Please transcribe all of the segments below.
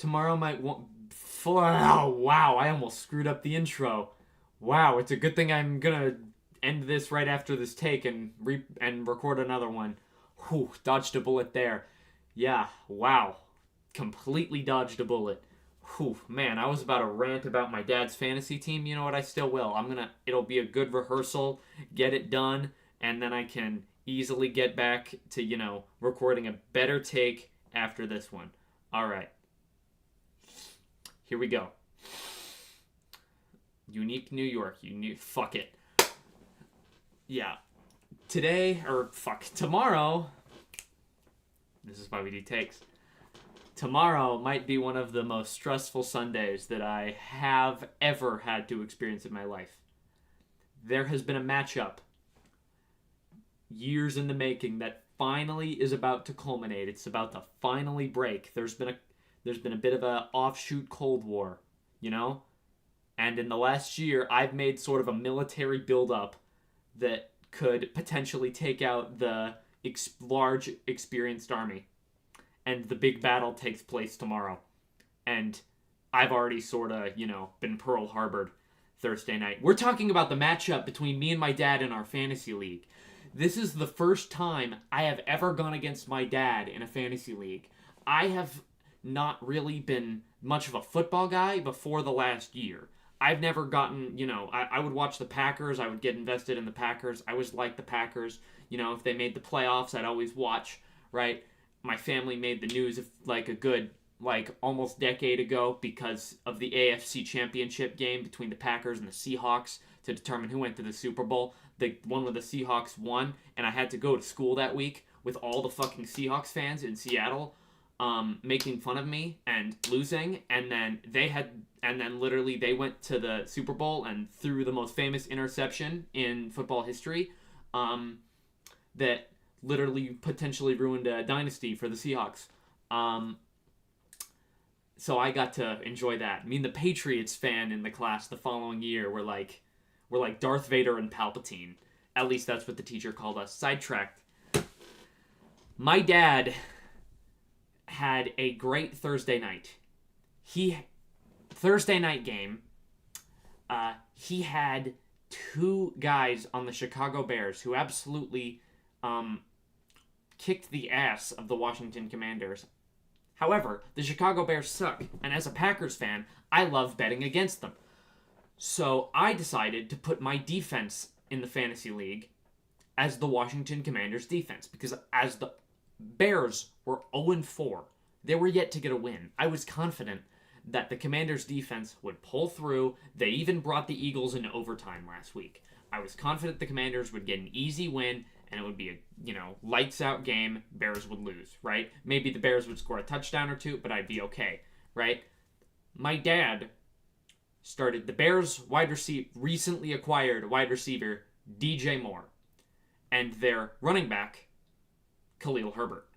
Tomorrow might want. Oh, wow, I almost screwed up the intro. Wow, it's a good thing I'm gonna end this right after this take and record another one. Whew, dodged a bullet there. Yeah, wow. Completely dodged a bullet. Whew, man, I was about to rant about my dad's fantasy team. You know what? I still will. It'll be a good rehearsal, get it done, and then I can easily get back to, recording a better take after this one. All right. Here we go. Unique New York. Fuck it. Yeah. Tomorrow. This is why we do takes. Tomorrow might be one of the most stressful Sundays that I have ever had to experience in my life. There has been a matchup, years in the making, that finally is about to culminate. It's about to finally break. There's been a bit of a offshoot Cold War, And in the last year, I've made sort of a military buildup that could potentially take out the large, experienced army. And the big battle takes place tomorrow. And I've already sort of, been Pearl Harbored Thursday night. We're talking about the matchup between me and my dad in our fantasy league. This is the first time I have ever gone against my dad in a fantasy league. I have not really been much of a football guy before the last year. I've never gotten, I would watch the Packers. I would get invested in the Packers. I always liked the Packers. If they made the playoffs, I'd always watch, right? My family made the news of a good, almost decade ago because of the AFC Championship game between the Packers and the Seahawks to determine who went to the Super Bowl. The one where the Seahawks won, and I had to go to school that week with all the fucking Seahawks fans in Seattle making fun of me and losing, and then literally they went to the Super Bowl and threw the most famous interception in football history that literally potentially ruined a dynasty for the Seahawks. So I got to enjoy that. Me and the Patriots fan in the class the following year were like Darth Vader and Palpatine. At least that's what the teacher called us. Sidetracked. My dad had a great Thursday night. Thursday night game, he had two guys on the Chicago Bears who absolutely kicked the ass of the Washington Commanders. However, the Chicago Bears suck, and as a Packers fan, I love betting against them. So I decided to put my defense in the fantasy league as the Washington Commanders defense, because as the Bears were 0-4, they were yet to get a win. I was confident that the Commanders defense would pull through. They even brought the Eagles into overtime last week. I was confident the Commanders would get an easy win, and it would be a, lights out game. Bears would lose, right? Maybe the Bears would score a touchdown or two, but I'd be okay, right? My dad started the Bears recently acquired wide receiver DJ Moore and their running back Khalil Herbert.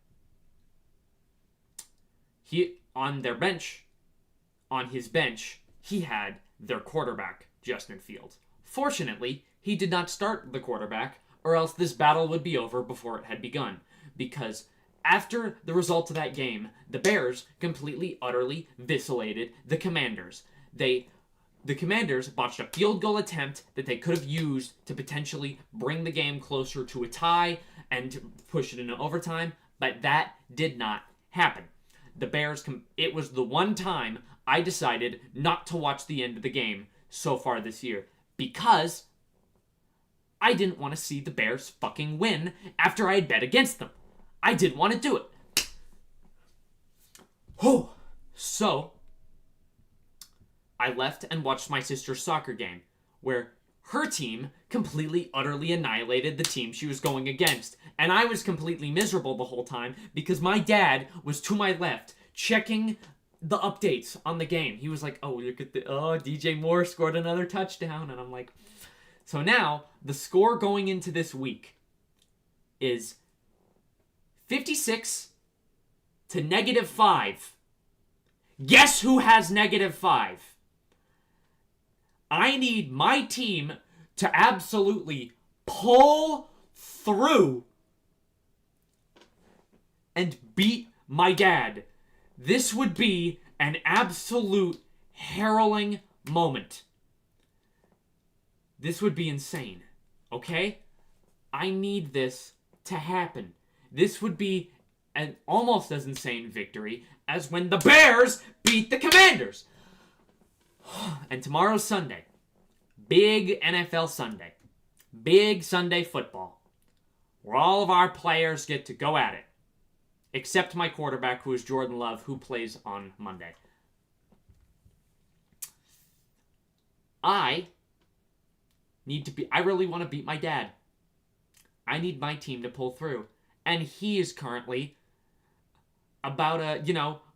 On his bench, he had their quarterback, Justin Fields. Fortunately, he did not start the quarterback, or else this battle would be over before it had begun. Because after the result of that game, the Bears completely, utterly vacillated the Commanders. The Commanders botched a field goal attempt that they could have used to potentially bring the game closer to a tie and push it into overtime, but that did not happen. The Bears, it was the one time I decided not to watch the end of the game so far this year, because I didn't want to see the Bears fucking win after I had bet against them. I didn't want to do it. So I left and watched my sister's soccer game, where her team completely, utterly annihilated the team she was going against. And I was completely miserable the whole time because my dad was to my left checking the updates on the game. He was like, look at DJ Moore scored another touchdown. And I'm like, so now the score going into this week is 56 to -5. Guess who has -5? I need my team to absolutely pull through and beat my dad This would be an absolute harrowing moment. This would be insane. Okay? I need this to happen. This would be an almost as insane victory as when the Bears beat the Commanders. And tomorrow's Sunday. Big NFL Sunday. Big Sunday football. Where all of our players get to go at it. Except my quarterback, who is Jordan Love, who plays on Monday. I really want to beat my dad. I need my team to pull through. And he is currently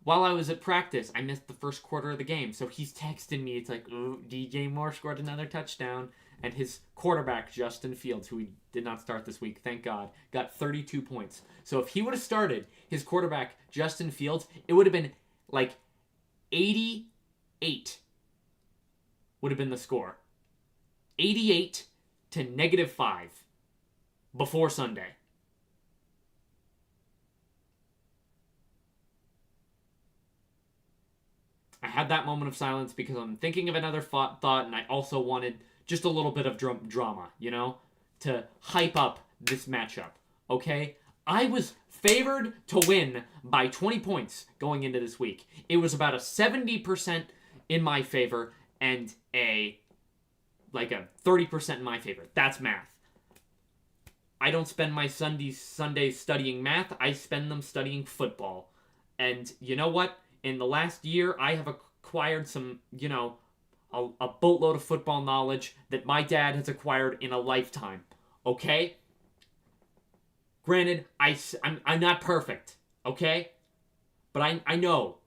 while I was at practice, I missed the first quarter of the game. So he's texting me. It's like, ooh, DJ Moore scored another touchdown. And his quarterback, Justin Fields, who he did not start this week, thank God, got 32 points. So if he would have started, his quarterback, Justin Fields, it would have been like 88 would have been the score. 88 to -5 before Sunday. I had that moment of silence because I'm thinking of another thought, and I also wanted just a little bit of drama, to hype up this matchup, okay? I was favored to win by 20 points going into this week. It was about a 70% in my favor and a 30% in my favor. That's math. I don't spend my Sundays studying math. I spend them studying football. And you know what? In the last year, I have acquired some, a boatload of football knowledge that my dad has acquired in a lifetime. Okay? Granted, I'm not perfect. Okay? But I know.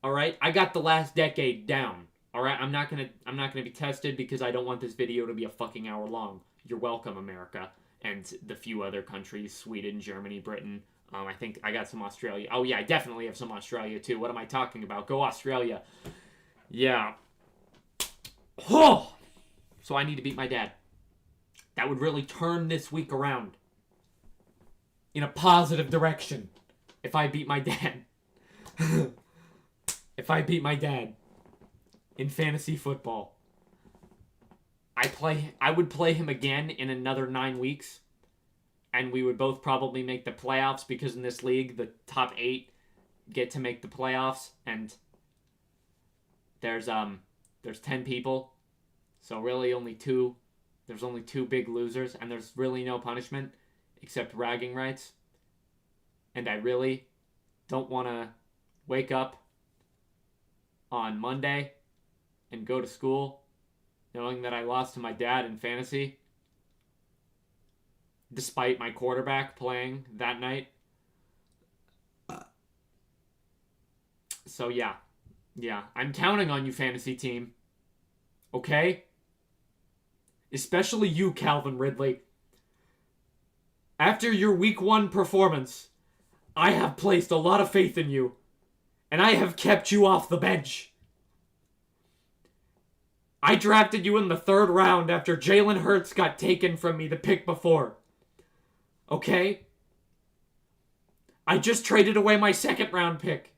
All right? I got the last decade down. All right? I'm not gonna be tested because I don't want this video to be a fucking hour long. You're welcome, America, and the few other countries: Sweden, Germany, Britain. I think I got some Australia. Oh, yeah, I definitely have some Australia, too. What am I talking about? Go Australia. Yeah. Oh! So I need to beat my dad. That would really turn this week around in a positive direction if I beat my dad. If I beat my dad in fantasy football. I would play him again in another 9 weeks. And we would both probably make the playoffs because in this league, the top 8 get to make the playoffs. And there's 10 people. So really there's only 2 big losers. And there's really no punishment except bragging rights. And I really don't want to wake up on Monday and go to school knowing that I lost to my dad in fantasy. Despite my quarterback playing that night. So, yeah. Yeah, I'm counting on you, fantasy team. Okay? Especially you, Calvin Ridley. After your week 1 performance, I have placed a lot of faith in you. And I have kept you off the bench. I drafted you in the 3rd round after Jalen Hurts got taken from me the pick before. Okay? I just traded away my 2nd round pick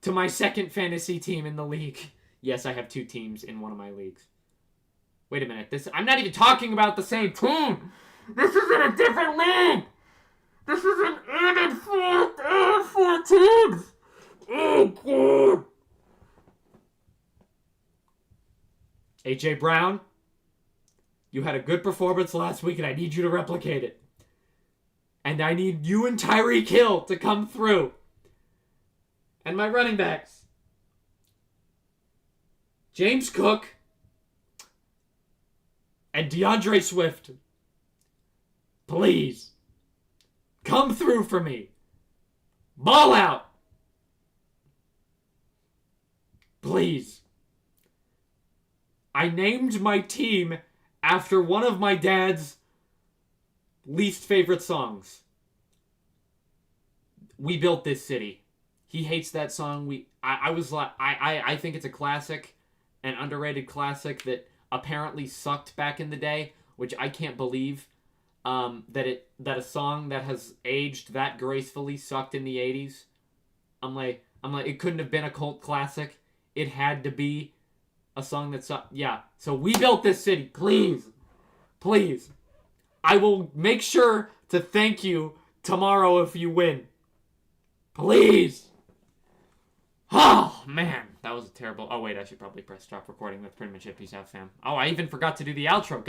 to my 2nd fantasy team in the league. Yes, I have 2 teams in one of my leagues. Wait a minute. I'm not even talking about the same team. This is in a different league. This is an added 4 teams. Oh, God. A.J. Brown, you had a good performance last week, and I need you to replicate it. And I need you and Tyreek Hill to come through. And my running backs: James Cook and DeAndre Swift. Please, come through for me. Ball out. Please. I named my team after one of my dad's least favorite songs. We Built This City. He hates that song. I think it's a classic, an underrated classic that apparently sucked back in the day, which I can't believe. that a song that has aged that gracefully sucked in the 80s. I'm like it couldn't have been a cult classic. It had to be a song that sucked. Yeah. So we built this city. Please. Please. I will make sure to thank you tomorrow if you win. Please. Oh, man. That was a terrible... Oh, wait. I should probably press stop recording. That's pretty much it. Peace out, fam. Oh, I even forgot to do the outro.